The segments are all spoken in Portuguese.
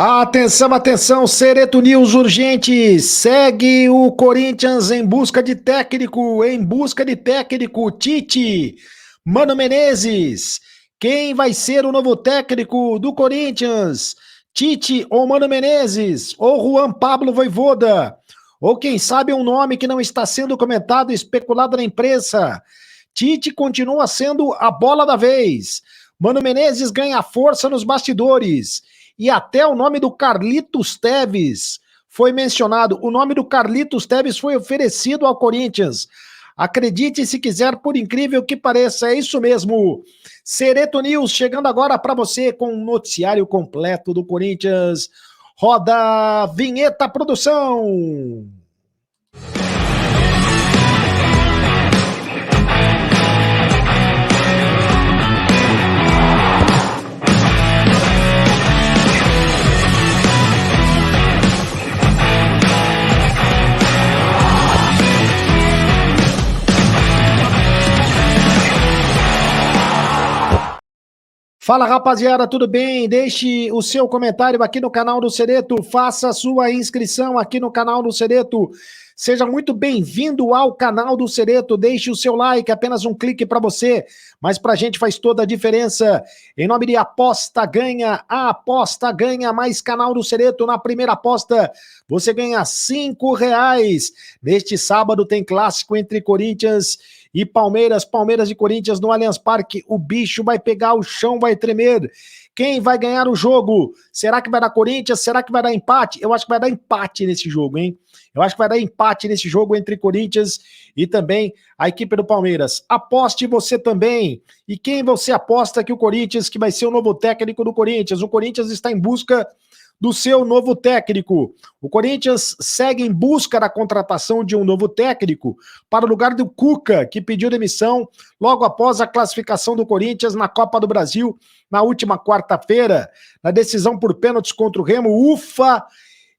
Atenção, atenção, Sereto News urgente. Segue o Corinthians em busca de técnico, Tite, Mano Menezes. Quem vai ser o novo técnico do Corinthians? Tite ou Mano Menezes? Ou Juan Pablo Vojvoda? Ou quem sabe um nome que não está sendo comentado e especulado na imprensa? Tite continua sendo a bola da vez. Mano Menezes ganha força nos bastidores. E até o nome do Carlitos Teves foi mencionado. O nome do Carlitos Teves foi oferecido ao Corinthians. Acredite se quiser, por incrível que pareça, é isso mesmo. Sereto News chegando agora para você com um noticiário completo do Corinthians. Roda vinheta produção. Fala, rapaziada, tudo bem? Deixe o seu comentário aqui no canal do Sereto, faça a sua inscrição aqui no canal do Sereto. Seja muito bem-vindo ao canal do Sereto, deixe o seu like, apenas um clique para você, mas pra gente faz toda a diferença. Em nome de Aposta Ganha, a Aposta Ganha mais canal do Sereto. Na primeira aposta, você ganha R$5. Neste sábado tem clássico entre Corinthians e Palmeiras e Corinthians no Allianz Parque. O bicho vai pegar, o chão vai tremer. Quem vai ganhar o jogo? Será que vai dar Corinthians? Será que vai dar empate? Eu acho que vai dar empate nesse jogo, hein? Eu acho que vai dar empate nesse jogo entre Corinthians e também a equipe do Palmeiras. Aposte você também. E quem você aposta que o Corinthians, que vai ser o novo técnico do Corinthians? O Corinthians está em busca do seu novo técnico. O Corinthians segue em busca da contratação de um novo técnico para o lugar do Cuca, que pediu demissão logo após a classificação do Corinthians na Copa do Brasil na última quarta-feira, na decisão por pênaltis contra o Remo. Ufa!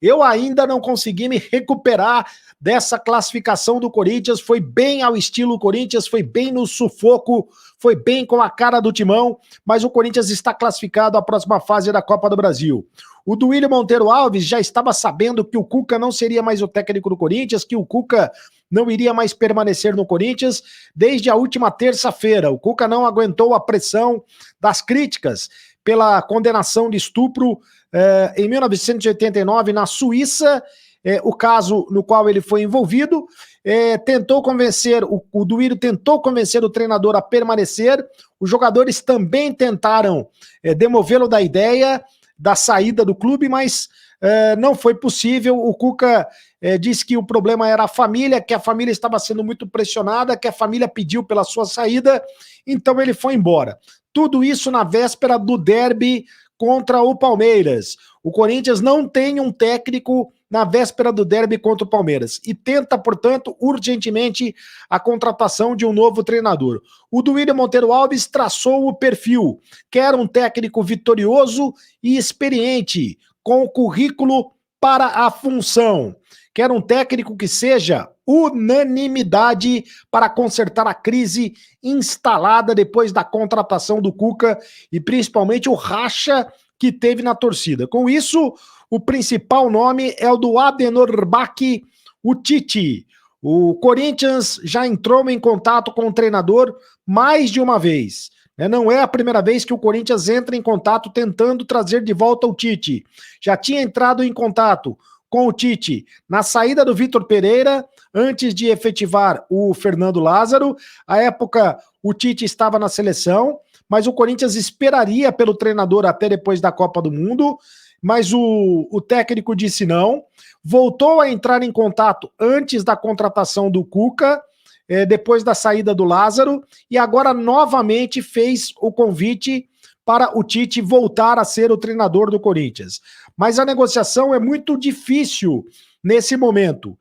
Eu ainda não consegui me recuperar dessa classificação do Corinthians, foi bem ao estilo Corinthians, foi bem no sufoco, foi bem com a cara do timão, mas o Corinthians está classificado à próxima fase da Copa do Brasil. O Duílio Monteiro Alves já estava sabendo que o Cuca não seria mais o técnico do Corinthians, que o Cuca não iria mais permanecer no Corinthians desde a última terça-feira. O Cuca não aguentou a pressão das críticas pela condenação de estupro em 1989 na Suíça, o caso no qual ele foi envolvido. Tentou convencer, o Duílio tentou convencer o treinador a permanecer. Os jogadores também tentaram demovê-lo da ideia da saída do clube, mas não foi possível. O Cuca disse que o problema era a família, que a família estava sendo muito pressionada, que a família pediu pela sua saída, então ele foi embora. Tudo isso na véspera do derby contra o Palmeiras. O Corinthians não tem um técnico na véspera do derby contra o Palmeiras e tenta, portanto, urgentemente a contratação de um novo treinador. O Duílio Monteiro Alves traçou o perfil, quer um técnico vitorioso e experiente, com currículo para a função. Quer um técnico que seja unanimidade para consertar a crise instalada depois da contratação do Cuca e principalmente o racha que teve na torcida. Com isso, o principal nome é o do Adenor Bach, o Tite. O Corinthians já entrou em contato com o treinador mais de uma vez. Não é a primeira vez que o Corinthians entra em contato tentando trazer de volta o Tite. Já tinha entrado em contato com o Tite na saída do Vitor Pereira, antes de efetivar o Fernando Lázaro. À época, o Tite estava na seleção, mas o Corinthians esperaria pelo treinador até depois da Copa do Mundo, mas o técnico disse não. Voltou a entrar em contato antes da contratação do Cuca, depois da saída do Lázaro, e agora novamente fez o convite para o Tite voltar a ser o treinador do Corinthians. Mas a negociação é muito difícil nesse momento.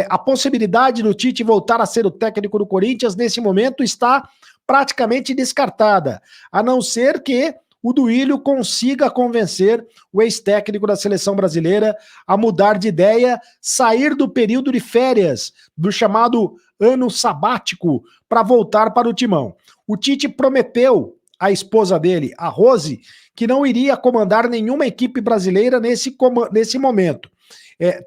A possibilidade do Tite voltar a ser o técnico do Corinthians, nesse momento, está praticamente descartada, a não ser que o Duílio consiga convencer o ex-técnico da seleção brasileira a mudar de ideia, sair do período de férias, do chamado ano sabático, para voltar para o timão. O Tite prometeu a esposa dele, a Rose, que não iria comandar nenhuma equipe brasileira nesse momento.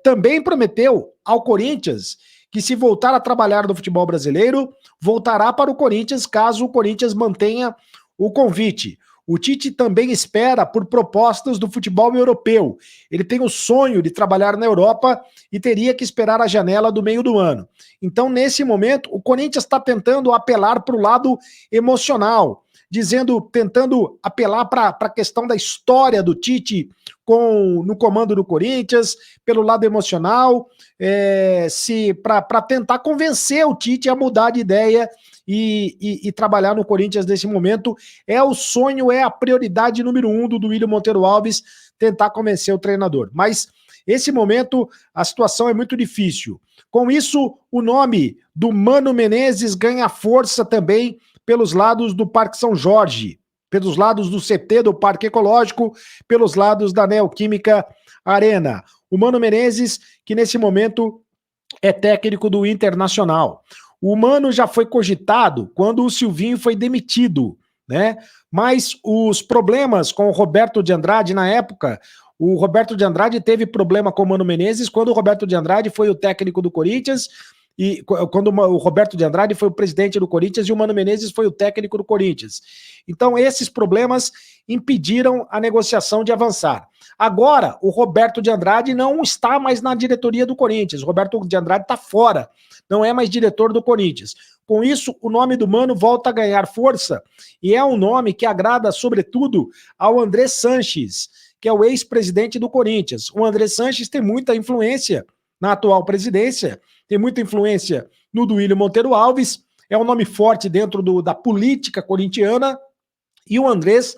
Também prometeu ao Corinthians que, se voltar a trabalhar no futebol brasileiro, voltará para o Corinthians caso o Corinthians mantenha o convite. O Tite também espera por propostas do futebol europeu. Ele tem o sonho de trabalhar na Europa e teria que esperar a janela do meio do ano. Então, nesse momento, o Corinthians está tentando apelar para o lado emocional, tentando apelar para a questão da história do Tite no comando do Corinthians, pelo lado emocional, para tentar convencer o Tite a mudar de ideia e trabalhar no Corinthians nesse momento. É o sonho, é a prioridade número 1 do Duílio Monteiro Alves, tentar convencer o treinador. Mas, esse momento, a situação é muito difícil. Com isso, o nome do Mano Menezes ganha força também pelos lados do Parque São Jorge, pelos lados do CT do Parque Ecológico, pelos lados da Neoquímica Arena. O Mano Menezes, que nesse momento é técnico do Internacional. O Mano já foi cogitado quando o Silvinho foi demitido, né? Mas os problemas com o Roberto de Andrade na época, o Roberto de Andrade teve problema com o Mano Menezes quando o Roberto de Andrade foi o técnico do Corinthians, e quando o Roberto de Andrade foi o presidente do Corinthians e o Mano Menezes foi o técnico do Corinthians. Então, esses problemas impediram a negociação de avançar. Agora, o Roberto de Andrade não está mais na diretoria do Corinthians. O Roberto de Andrade está fora, não é mais diretor do Corinthians. Com isso, o nome do Mano volta a ganhar força e é um nome que agrada, sobretudo, ao André Sanches, que é o ex-presidente do Corinthians. O André Sanches tem muita influência na atual presidência, tem muita influência no Duílio Monteiro Alves, é um nome forte dentro da política corintiana, e o Andrés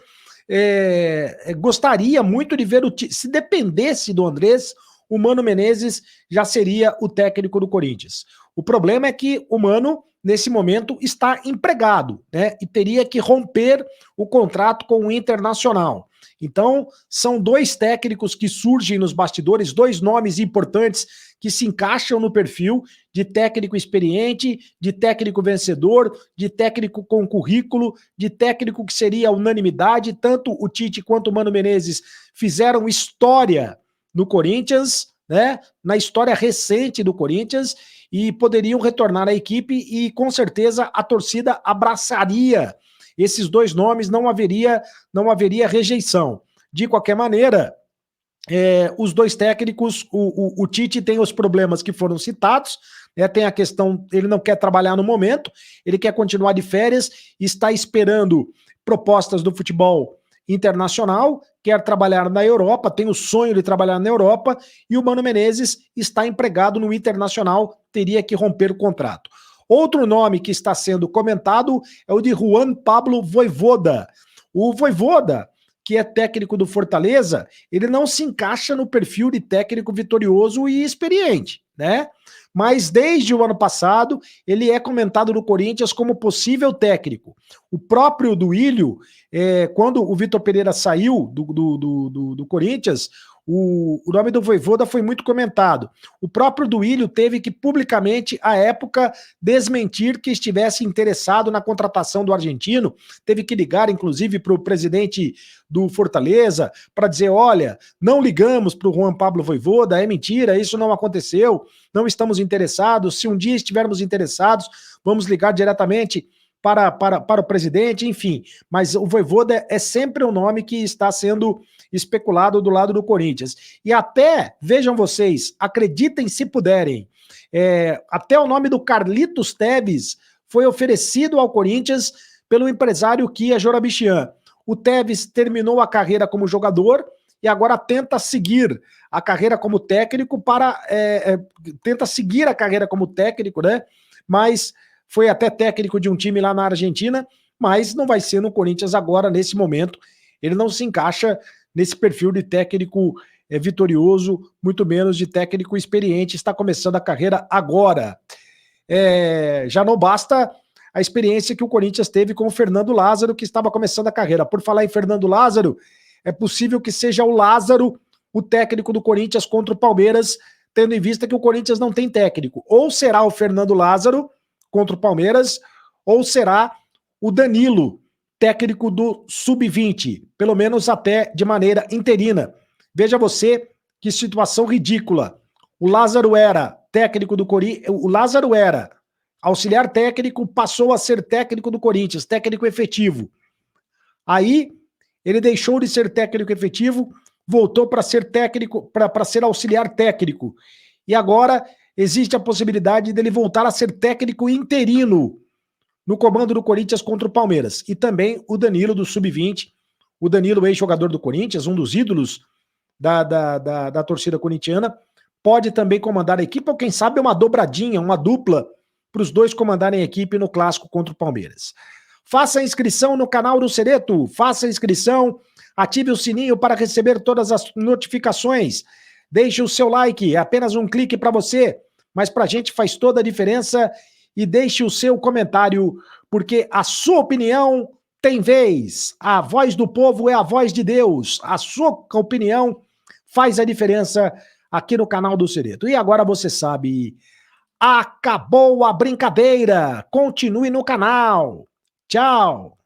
gostaria muito de ver se dependesse do Andrés, o Mano Menezes já seria o técnico do Corinthians. O problema é que o Mano, nesse momento, está empregado, né? E teria que romper o contrato com o Internacional. Então, são dois técnicos que surgem nos bastidores, dois nomes importantes que se encaixam no perfil de técnico experiente, de técnico vencedor, de técnico com currículo, de técnico que seria unanimidade. Tanto o Tite quanto o Mano Menezes fizeram história no Corinthians, né? Na história recente do Corinthians, e poderiam retornar à equipe e, com certeza, a torcida abraçaria esses dois nomes, não haveria rejeição. De qualquer maneira, os dois técnicos, o Tite tem os problemas que foram citados, né, tem a questão, ele não quer trabalhar no momento, ele quer continuar de férias, está esperando propostas do futebol internacional, quer trabalhar na Europa, tem o sonho de trabalhar na Europa, e o Mano Menezes está empregado no Internacional, teria que romper o contrato. Outro nome que está sendo comentado é o de Juan Pablo Vojvoda. O Vojvoda, que é técnico do Fortaleza, ele não se encaixa no perfil de técnico vitorioso e experiente, né? Mas desde o ano passado, ele é comentado no Corinthians como possível técnico. O próprio Duílio, quando o Vitor Pereira saiu do Corinthians, o nome do Vojvoda foi muito comentado. O próprio Duílio teve que publicamente, à época, desmentir que estivesse interessado na contratação do argentino, teve que ligar, inclusive, para o presidente do Fortaleza, para dizer, olha, não ligamos para o Juan Pablo Vojvoda, é mentira, isso não aconteceu, não estamos interessados, se um dia estivermos interessados, vamos ligar diretamente para o presidente, enfim. Mas o Vojvoda é sempre um nome que está sendo especulado do lado do Corinthians. E até, vejam vocês, acreditem se puderem, até o nome do Carlitos Tevez foi oferecido ao Corinthians pelo empresário Kia Jorabichian. O Tevez terminou a carreira como jogador e agora tenta seguir a carreira como técnico né? Mas foi até técnico de um time lá na Argentina, mas não vai ser no Corinthians agora, nesse momento. Ele não se encaixa nesse perfil de técnico vitorioso, muito menos de técnico experiente, está começando a carreira agora. Já não basta a experiência que o Corinthians teve com o Fernando Lázaro, que estava começando a carreira. Por falar em Fernando Lázaro, é possível que seja o Lázaro o técnico do Corinthians contra o Palmeiras, tendo em vista que o Corinthians não tem técnico. Ou será o Fernando Lázaro contra o Palmeiras, ou será o Danilo, técnico do Sub-20, pelo menos até de maneira interina. Veja você que situação ridícula. O Lázaro era técnico do Corinthians, o Lázaro era auxiliar técnico, passou a ser técnico do Corinthians, técnico efetivo. Aí ele deixou de ser técnico efetivo, voltou para ser técnico, para ser auxiliar técnico. E agora existe a possibilidade dele voltar a ser técnico interino no comando do Corinthians contra o Palmeiras. E também o Danilo do Sub-20, o Danilo, ex-jogador do Corinthians, um dos ídolos da torcida corintiana, pode também comandar a equipe, ou quem sabe uma dobradinha, uma dupla, para os dois comandarem a equipe no clássico contra o Palmeiras. Faça a inscrição no canal do Cereto, faça a inscrição, ative o sininho para receber todas as notificações, deixe o seu like, é apenas um clique para você, mas para a gente faz toda a diferença, e deixe o seu comentário, porque a sua opinião tem vez, a voz do povo é a voz de Deus, a sua opinião faz a diferença aqui no canal do Cereto. E agora você sabe, acabou a brincadeira, continue no canal. Tchau!